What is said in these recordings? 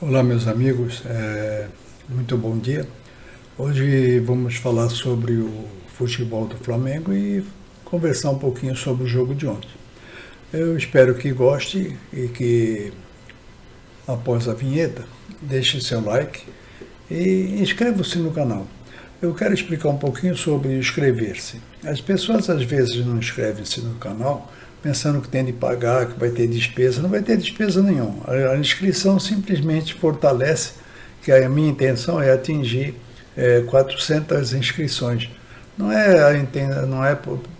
Olá, meus amigos, muito bom dia. Hoje vamos falar sobre o futebol do Flamengo e conversar um pouquinho sobre o jogo de ontem. Eu espero que goste e que, após a vinheta, deixe seu like e inscreva-se no canal. Eu quero explicar um pouquinho sobre inscrever-se. As pessoas às vezes não inscrevem-se no canal pensando que tem de pagar, que vai ter despesa. Não vai ter despesa nenhuma. A inscrição simplesmente fortalece, que a minha intenção é atingir 400 inscrições. Não é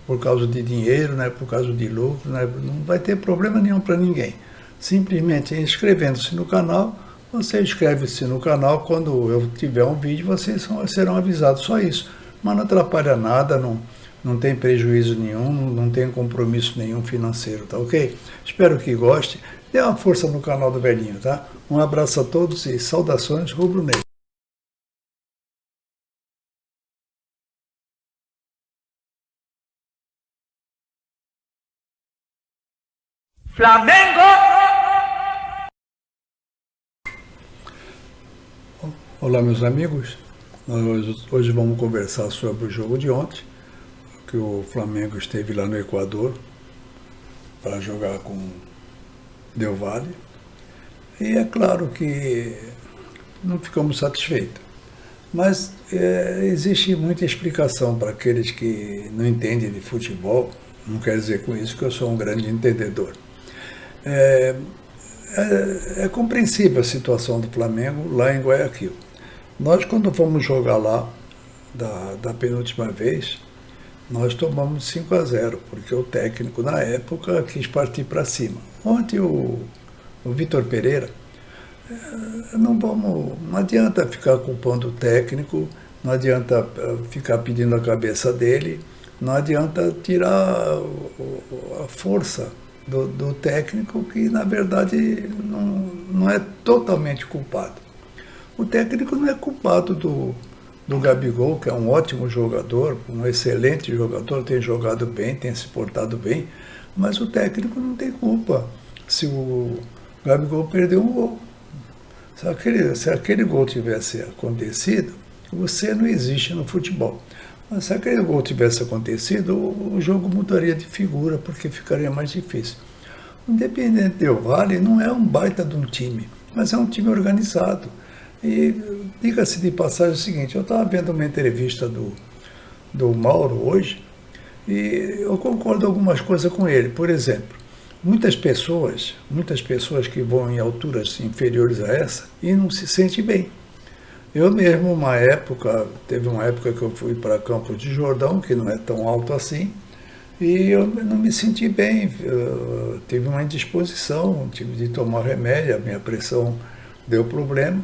por causa de dinheiro, não é por causa de lucro, não vai ter problema nenhum para ninguém. Simplesmente inscrevendo-se no canal, você inscreve-se no canal, quando eu tiver um vídeo, vocês serão avisados, só isso. Mas não atrapalha nada, não tem prejuízo nenhum, não tem compromisso nenhum financeiro, tá ok? Espero que goste. Dê uma força no canal do Velhinho, tá? Um abraço a todos e saudações rubro-negras. Flamengo! Olá, meus amigos. Hoje vamos conversar sobre o jogo de ontem, que o Flamengo esteve lá no Equador para jogar com Del Valle. E é claro que não ficamos satisfeitos. Mas existe muita explicação para aqueles que não entendem de futebol. Não quer dizer com isso que eu sou um grande entendedor. É compreensível a situação do Flamengo lá em Guayaquil. Nós, quando fomos jogar lá, da penúltima vez, nós tomamos 5-0, porque o técnico, na época, quis partir para cima. Ontem, o Vitor Pereira, não adianta ficar culpando o técnico, não adianta ficar pedindo a cabeça dele, não adianta tirar a força do técnico, que na verdade não é totalmente culpado. O técnico não é culpado do Gabigol, que é um ótimo jogador, um excelente jogador, tem jogado bem, tem se portado bem, mas o técnico não tem culpa se o Gabigol perdeu um gol. Se aquele gol tivesse acontecido, você não existe no futebol. Mas se aquele gol tivesse acontecido, o jogo mudaria de figura, porque ficaria mais difícil. O Independente Del Valle não é um baita de um time, mas é um time organizado. E diga-se de passagem o seguinte, eu estava vendo uma entrevista do Mauro hoje, e eu concordo com algumas coisas com ele. Por exemplo, muitas pessoas que vão em alturas inferiores a essa e não se sentem bem. Eu mesmo, teve uma época que eu fui para Campos de Jordão, que não é tão alto assim, e eu não me senti bem, tive uma indisposição, tive de tomar remédio, a minha pressão deu problema.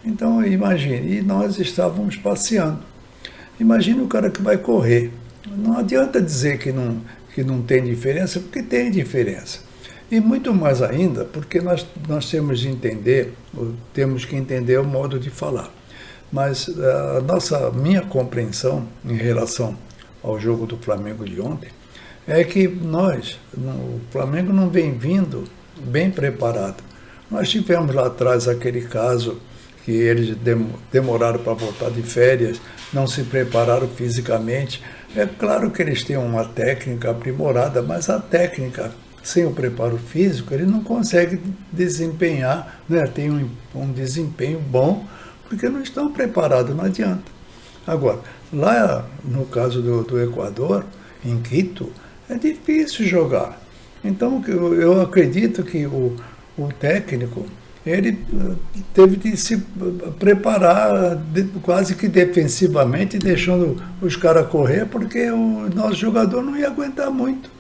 Então, imagine, e nós estávamos passeando. Imagine o cara que vai correr. Não adianta dizer que não tem diferença, porque tem diferença. E muito mais ainda, porque nós temos que entender o modo de falar. Mas minha compreensão em relação ao jogo do Flamengo de ontem é que o Flamengo não vem vindo bem preparado. Nós tivemos lá atrás aquele caso que eles demoraram para voltar de férias, não se prepararam fisicamente. É claro que eles têm uma técnica aprimorada, mas a técnica, sem o preparo físico, ele não consegue desempenhar, tem um desempenho bom, porque não estão preparados, não adianta. Agora, lá no caso do Equador, em Quito, é difícil jogar. Então, eu acredito que o técnico, ele teve de se preparar quase que defensivamente, deixando os caras correr, porque o nosso jogador não ia aguentar muito.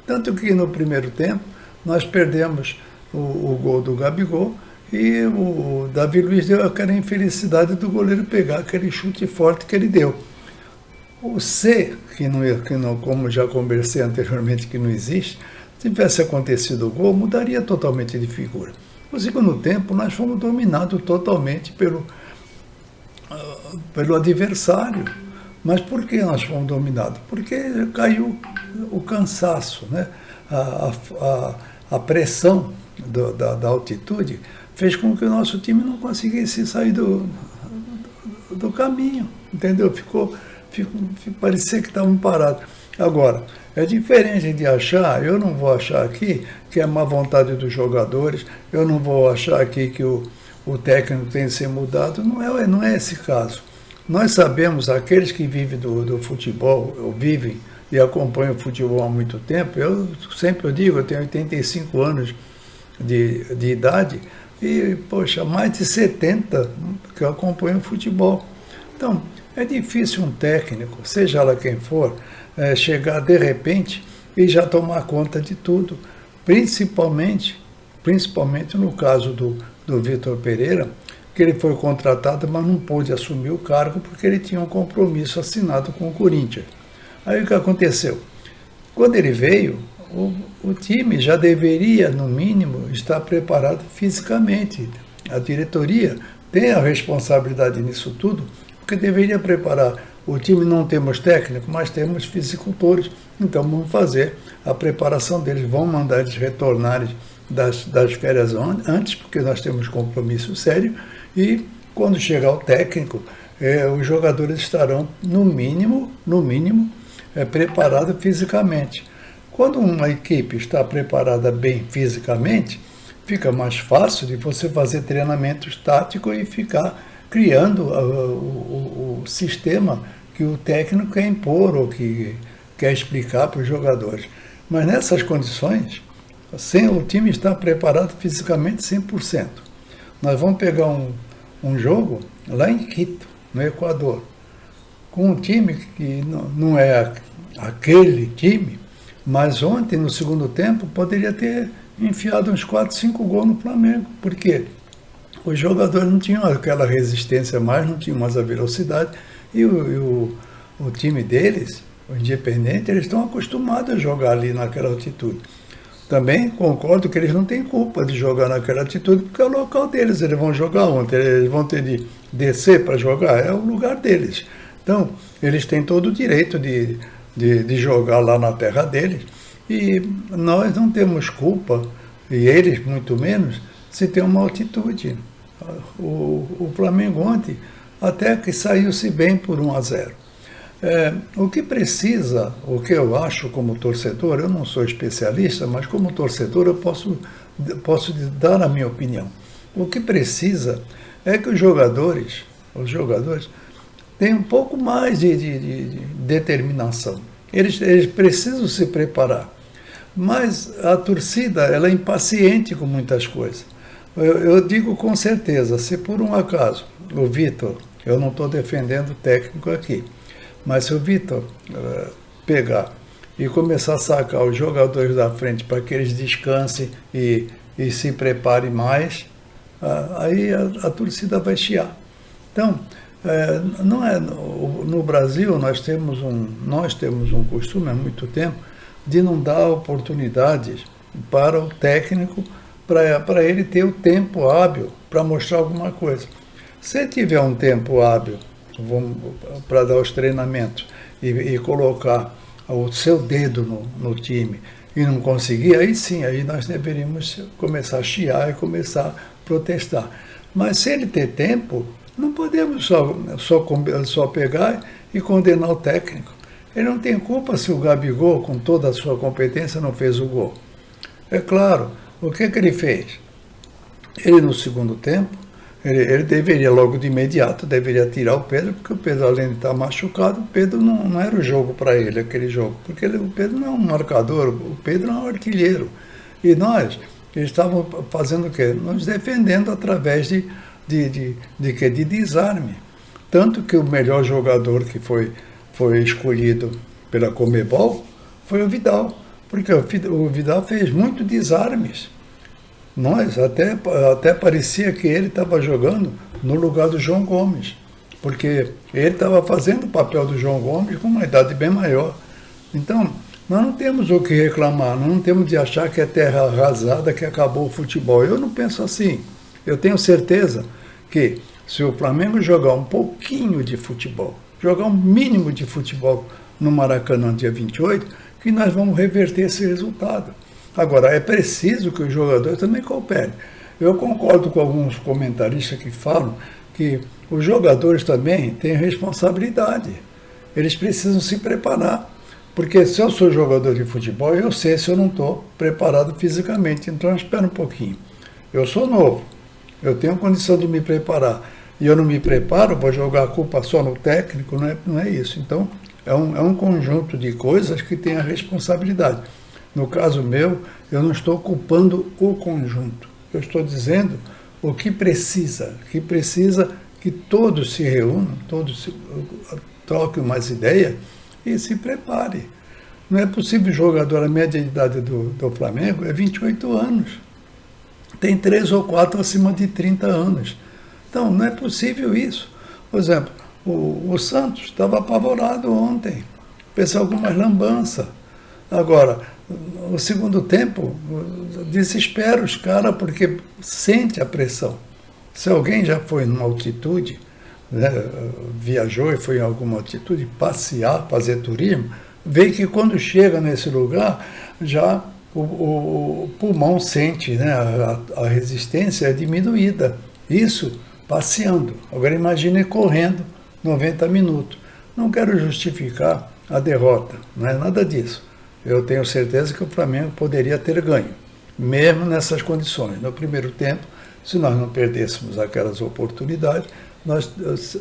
Tanto que no primeiro tempo nós perdemos o gol do Gabigol e o Davi Luiz deu aquela infelicidade do goleiro pegar aquele chute forte que ele deu. O C, que não, como já conversei anteriormente, que não existe, se tivesse acontecido o gol, mudaria totalmente de figura. No segundo tempo, nós fomos dominados totalmente pelo adversário. Mas por que nós fomos dominados? Porque caiu o cansaço, né? A pressão da altitude fez com que o nosso time não conseguisse sair do caminho, entendeu? Parecia que estavam parados. Agora, é diferente de achar, eu não vou achar aqui que é má vontade dos jogadores, eu não vou achar aqui que o técnico tem que ser mudado, não é esse caso. Nós sabemos, aqueles que vivem do futebol, ou vivem e acompanham o futebol há muito tempo, eu digo, eu tenho 85 anos de idade, e, poxa, mais de 70 que eu acompanho o futebol. Então, é difícil um técnico, seja lá quem for, chegar de repente e já tomar conta de tudo. Principalmente no caso do Vitor Pereira, que ele foi contratado, mas não pôde assumir o cargo porque ele tinha um compromisso assinado com o Corinthians. Aí o que aconteceu? Quando ele veio, o time já deveria, no mínimo, estar preparado fisicamente. A diretoria tem a responsabilidade nisso tudo, porque deveria preparar. O time não temos técnico, mas temos fisicultores, então vamos fazer a preparação deles, vamos mandar eles retornarem das férias antes, porque nós temos compromisso sério, e quando chegar o técnico, os jogadores estarão, no mínimo, preparados fisicamente. Quando uma equipe está preparada bem fisicamente, fica mais fácil de você fazer treinamentos táticos e ficar criando o sistema que o técnico quer impor ou que quer explicar para os jogadores. Mas nessas condições, sem o time estar preparado fisicamente 100%. Nós vamos pegar um jogo lá em Quito, no Equador, com um time que não é aquele time, mas ontem, no segundo tempo, poderia ter enfiado uns 4, 5 gols no Flamengo. Por quê? Os jogadores não tinham aquela resistência mais, não tinham mais a velocidade, e o time deles, o Independente, eles estão acostumados a jogar ali naquela altitude. Também concordo que eles não têm culpa de jogar naquela altitude, porque é o local deles, eles vão jogar onde? Eles vão ter de descer para jogar, é o lugar deles. Então, eles têm todo o direito de jogar lá na terra deles, e nós não temos culpa, e eles muito menos, se tem uma altitude. O Flamengo ontem até que saiu-se bem por 1-0. O que precisa, o que eu acho como torcedor, eu não sou especialista, mas como torcedor eu posso dar a minha opinião. O que precisa é que os jogadores tenham um pouco mais de determinação. Eles precisam se preparar. Mas a torcida, ela é impaciente com muitas coisas. Eu digo com certeza, se por um acaso o Vitor, eu não estou defendendo o técnico aqui, mas se o Vitor pegar e começar a sacar os jogadores da frente para que eles descansem e se preparem mais, aí a torcida vai chiar. Então, no Brasil nós temos um costume há muito tempo de não dar oportunidades para o técnico, para ele ter o tempo hábil para mostrar alguma coisa. Se tiver um tempo hábil para dar os treinamentos e colocar o seu dedo no time e não conseguir, aí sim, aí nós deveríamos começar a chiar e começar a protestar. Mas se ele ter tempo, não podemos só pegar e condenar o técnico. Ele não tem culpa se o Gabigol, com toda a sua competência, não fez o gol. É claro, o que ele fez? Ele, no segundo tempo, ele deveria, logo de imediato, deveria tirar o Pedro, porque o Pedro, além de estar machucado, o Pedro não era o jogo para ele, aquele jogo. Porque o Pedro não é um marcador, o Pedro é um artilheiro. E nós estávamos fazendo o quê? Nos defendendo através de desarme. Tanto que o melhor jogador que foi escolhido pela Conmebol foi o Vidal, porque o Vidal fez muito desarmes. Nós até parecia que ele estava jogando no lugar do João Gomes, porque ele estava fazendo o papel do João Gomes com uma idade bem maior. Então, nós não temos o que reclamar, nós não temos de achar que é terra arrasada, que acabou o futebol. Eu não penso assim. Eu tenho certeza que se o Flamengo jogar um pouquinho de futebol, jogar um mínimo de futebol no Maracanã dia 28, que nós vamos reverter esse resultado. Agora, é preciso que os jogadores também cooperem. Eu concordo com alguns comentaristas que falam que os jogadores também têm responsabilidade. Eles precisam se preparar. Porque se eu sou jogador de futebol, eu sei se eu não estou preparado fisicamente. Então, espera um pouquinho. Eu sou novo, eu tenho condição de me preparar. E eu não me preparo, vou jogar a culpa só no técnico, não é isso. Então, é um conjunto de coisas que tem a responsabilidade. No caso meu, eu não estou culpando o conjunto. Eu estou dizendo o que precisa que todos se reúnam, todos troquem umas ideias e se prepare. Não é possível jogador, a média de idade do Flamengo é 28 anos. Tem 3 ou 4 acima de 30 anos. Então, não é possível isso. Por exemplo, o Santos estava apavorado ontem. Fez algumas lambanças. Agora, no segundo tempo, desespera os caras porque sente a pressão. Se alguém já foi numa altitude, né, viajou e foi em alguma altitude, passear, fazer turismo, vê que quando chega nesse lugar, já o pulmão sente, né, a resistência é diminuída. Isso passeando. Agora imagine correndo 90 minutos. Não quero justificar a derrota, não é nada disso. Eu tenho certeza que o Flamengo poderia ter ganho, mesmo nessas condições. No primeiro tempo, se nós não perdêssemos aquelas oportunidades,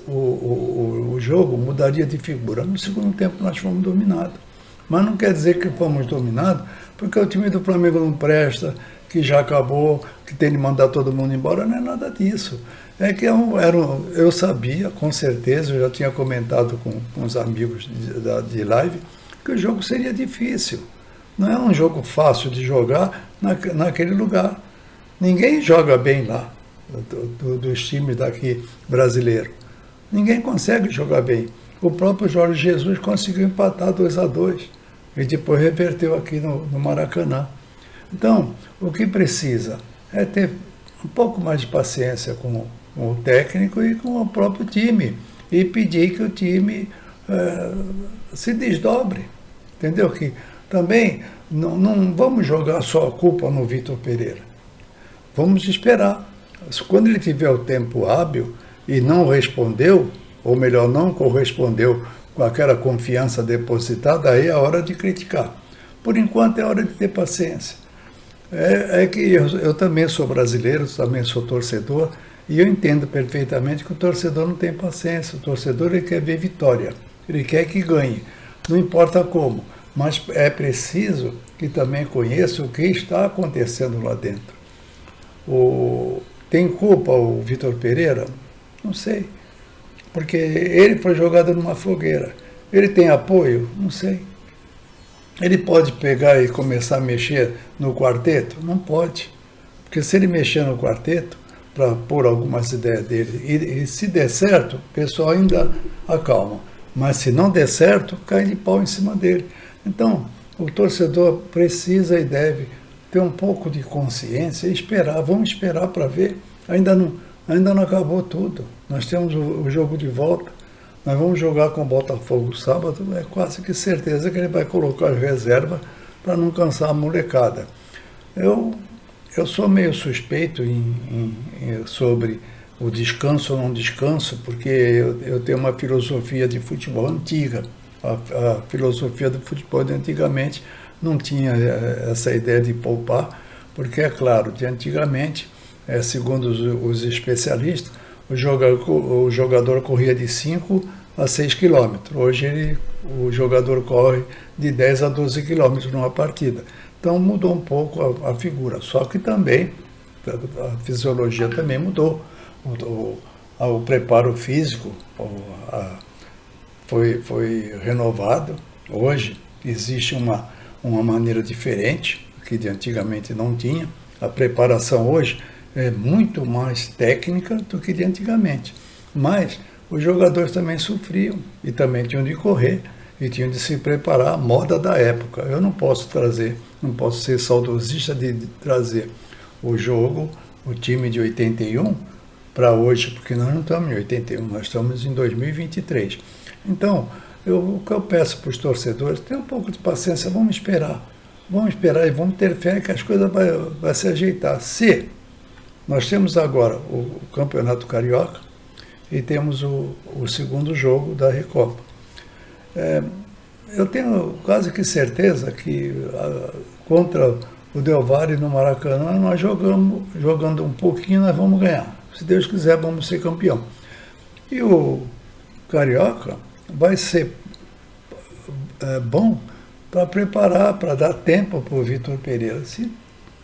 o jogo mudaria de figura. No segundo tempo nós fomos dominados. Mas não quer dizer que fomos dominados porque o time do Flamengo não presta, que já acabou, que tem de mandar todo mundo embora. Não é nada disso. É que eu sabia, com certeza, eu já tinha comentado com os amigos de live, que o jogo seria difícil. Não é um jogo fácil de jogar naquele lugar. Ninguém joga bem lá, dos times daqui brasileiros. Ninguém consegue jogar bem. O próprio Jorge Jesus conseguiu empatar 2-2 e depois reverteu aqui no Maracanã. Então, o que precisa é ter um pouco mais de paciência com o técnico e com o próprio time e pedir que o time se desdobre. Entendeu? Que também não vamos jogar só a culpa no Vitor Pereira. Vamos esperar. Quando ele tiver o tempo hábil e não respondeu, ou melhor, não correspondeu com aquela confiança depositada, aí é a hora de criticar. Por enquanto é hora de ter paciência. É que eu também sou brasileiro, também sou torcedor, e eu entendo perfeitamente que o torcedor não tem paciência. O torcedor ele quer ver vitória, ele quer que ganhe, não importa como, mas é preciso que também conheça o que está acontecendo lá dentro. Tem culpa o Vitor Pereira? Não sei, porque ele foi jogado numa fogueira. Ele tem apoio? Não sei. Ele pode pegar e começar a mexer no quarteto? Não pode, porque se ele mexer no quarteto, para pôr algumas ideias dele, e se der certo, o pessoal ainda acalma, mas se não der certo, cai de pau em cima dele. Então, o torcedor precisa e deve ter um pouco de consciência e esperar. Vamos esperar para ver. Ainda não acabou tudo. Nós temos o jogo de volta. Nós vamos jogar com o Botafogo sábado. É quase que certeza que ele vai colocar as reservas para não cansar a molecada. Eu sou meio suspeito sobre o descanso ou não descanso, porque eu tenho uma filosofia de futebol antiga. A filosofia do futebol de antigamente não tinha essa ideia de poupar, porque, é claro, de antigamente, segundo os especialistas, o jogador corria de 5 a 6 quilômetros. Hoje o jogador corre de 10 a 12 quilômetros numa partida. Então mudou um pouco a figura, só que também a fisiologia também mudou. O preparo físico foi renovado. Hoje existe uma maneira diferente, que de antigamente não tinha. A preparação hoje é muito mais técnica do que de antigamente. Mas os jogadores também sofriam e também tinham de correr e tinham de se preparar à moda da época. Eu não posso ser saudosista de trazer o time de 81 para hoje, porque nós não estamos em 81, nós estamos em 2023. Então, o que eu peço para os torcedores, tenham um pouco de paciência, vamos esperar e vamos ter fé que as coisas vão se ajeitar. Se Nós temos agora o Campeonato Carioca e temos o segundo jogo da Recopa. Eu tenho quase que certeza que contra o Del Valle no Maracanã, nós jogando um pouquinho, nós vamos ganhar. Se Deus quiser, vamos ser campeão. E o Carioca vai ser bom para preparar, para dar tempo para o Vitor Pereira. Se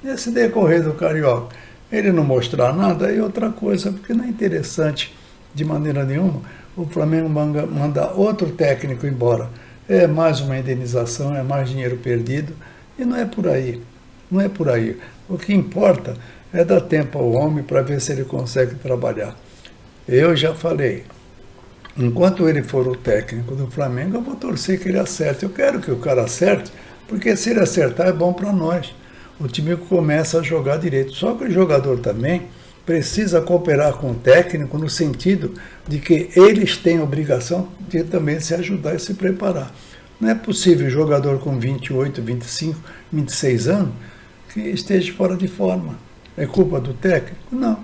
nesse decorrer do Carioca ele não mostrar nada, aí outra coisa, porque não é interessante de maneira nenhuma o Flamengo mandar outro técnico embora. É mais uma indenização, é mais dinheiro perdido, e não é por aí. Não é por aí. O que importa é dar tempo ao homem para ver se ele consegue trabalhar. Eu já falei, enquanto ele for o técnico do Flamengo, eu vou torcer que ele acerte. Eu quero que o cara acerte, porque se ele acertar é bom para nós. O time começa a jogar direito. Só que o jogador também precisa cooperar com o técnico no sentido de que eles têm a obrigação de também se ajudar e se preparar. Não é possível um jogador com 28, 25, 26 anos que esteja fora de forma. É culpa do técnico? Não.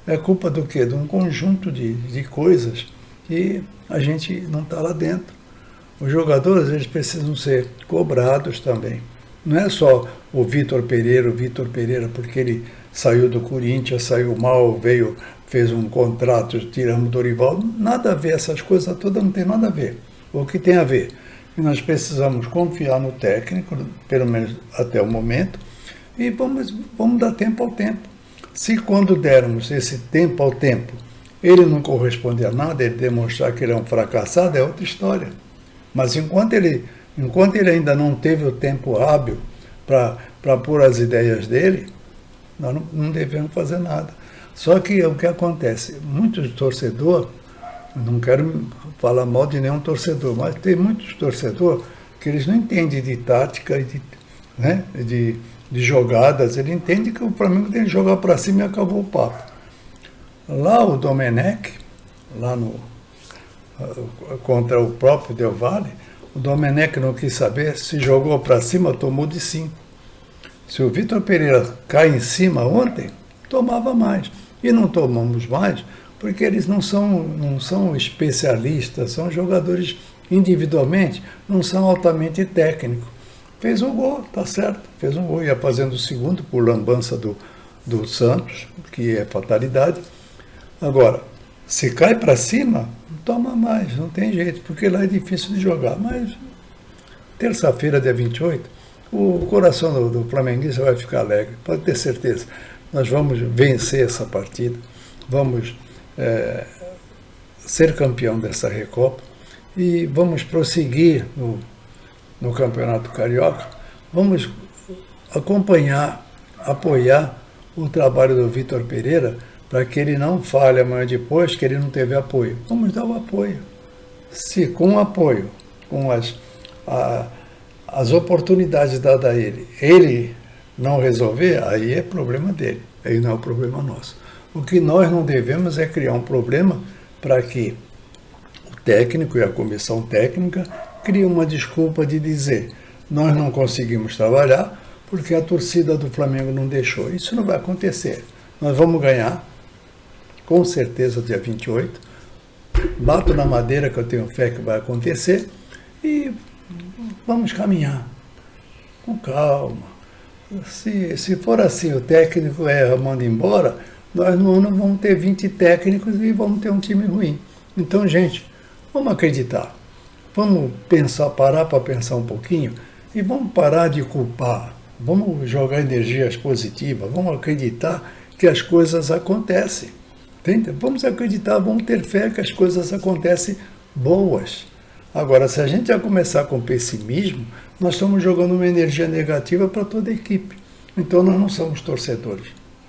É culpa do quê? De um conjunto de coisas que a gente não está lá dentro. Os jogadores, eles precisam ser cobrados também. Não é só o Vitor Pereira, porque ele saiu do Corinthians, saiu mal, fez um contrato, tiramos o Dorival. Nada a ver, essas coisas todas não tem nada a ver. O que tem a ver? Que nós precisamos confiar no técnico, pelo menos até o momento, e vamos dar tempo ao tempo. Se quando dermos esse tempo ao tempo, ele não corresponde a nada, ele demonstrar que ele é um fracassado, é outra história. Mas enquanto ele ainda não teve o tempo hábil para pôr as ideias dele, nós não devemos fazer nada. Só que o que acontece? Muitos torcedores, não quero falar mal de nenhum torcedor, mas tem muitos torcedores que eles não entendem de tática e de jogadas, ele entende que o Flamengo tem que jogar para cima e acabou o papo. Lá o Domenech, contra o próprio Del Valle, o Domenech não quis saber, se jogou para cima, tomou de 5. Se o Vitor Pereira cai em cima ontem, tomava mais. E não tomamos mais porque eles não são especialistas, são jogadores individualmente, não são altamente técnicos. Fez um gol, tá certo, fez um gol, ia fazendo o segundo por lambança do Santos, que é fatalidade. Agora, se cai para cima, toma mais, não tem jeito, porque lá é difícil de jogar. Mas terça-feira, dia 28, o coração do flamenguista vai ficar alegre, pode ter certeza. Nós vamos vencer essa partida, vamos ser campeão dessa Recopa e vamos prosseguir no Campeonato Carioca. Vamos acompanhar, apoiar o trabalho do Vitor Pereira para que ele não fale amanhã depois que ele não teve apoio. Vamos dar o apoio. Se com o apoio, com as oportunidades dadas a ele não resolver, aí é problema dele, aí não é o problema nosso. O que nós não devemos é criar um problema para que o técnico e a comissão técnica criem uma desculpa de dizer nós não conseguimos trabalhar porque a torcida do Flamengo não deixou. Isso não vai acontecer. Nós vamos ganhar, com certeza, dia 28. Bato na madeira que eu tenho fé que vai acontecer e vamos caminhar com calma. Se for assim, o técnico manda embora, nós não vamos ter 20 técnicos e vamos ter um time ruim. Então, gente, vamos acreditar. Vamos parar para pensar um pouquinho e vamos parar de culpar. Vamos jogar energias positivas, vamos acreditar que as coisas acontecem. Entende? Vamos acreditar, vamos ter fé que as coisas acontecem boas. Agora, se a gente já começar com pessimismo, nós estamos jogando uma energia negativa para toda a equipe. Então, nós não somos torcedores,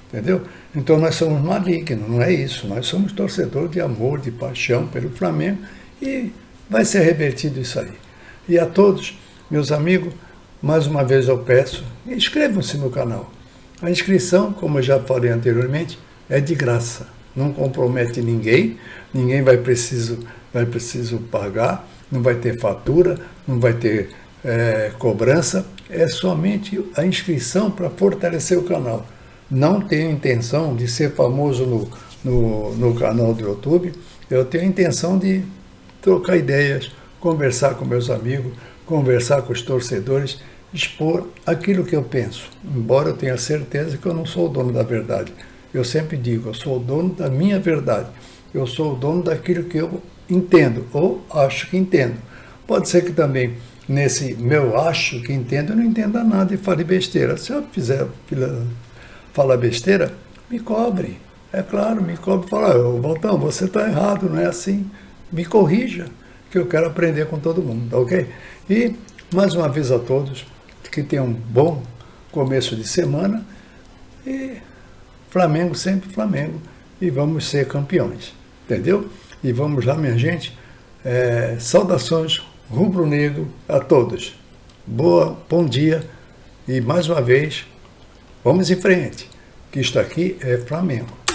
entendeu? Então, nós somos malignos, não é isso. Nós somos torcedores de amor, de paixão pelo Flamengo e vai ser revertido isso aí. E a todos, meus amigos, mais uma vez eu peço, inscrevam-se no canal. A inscrição, como eu já falei anteriormente, é de graça. Não compromete ninguém, ninguém vai preciso pagar, não vai ter fatura, não vai ter cobrança, é somente a inscrição para fortalecer o canal. não tenho intenção de ser famoso no canal do YouTube. Eu tenho a intenção de trocar ideias, conversar com meus amigos, conversar com os torcedores, expor aquilo que eu penso. Embora eu tenha certeza que eu não sou o dono da verdade. Eu sempre digo, eu sou o dono da minha verdade. Eu sou o dono daquilo que eu entendo, ou acho que entendo. Pode ser que também, nesse meu acho que entendo, eu não entenda nada e fale besteira. Se eu falar besteira, me cobre. É claro, me cobre e fala, Valtão, você está errado, não é assim. Me corrija, que eu quero aprender com todo mundo, tá ok? E, mais uma vez a todos, que tenham um bom começo de semana e Flamengo sempre Flamengo e vamos ser campeões, entendeu? E vamos lá, minha gente, saudações rubro-negro a todos. Bom dia e mais uma vez, vamos em frente, que isto aqui é Flamengo.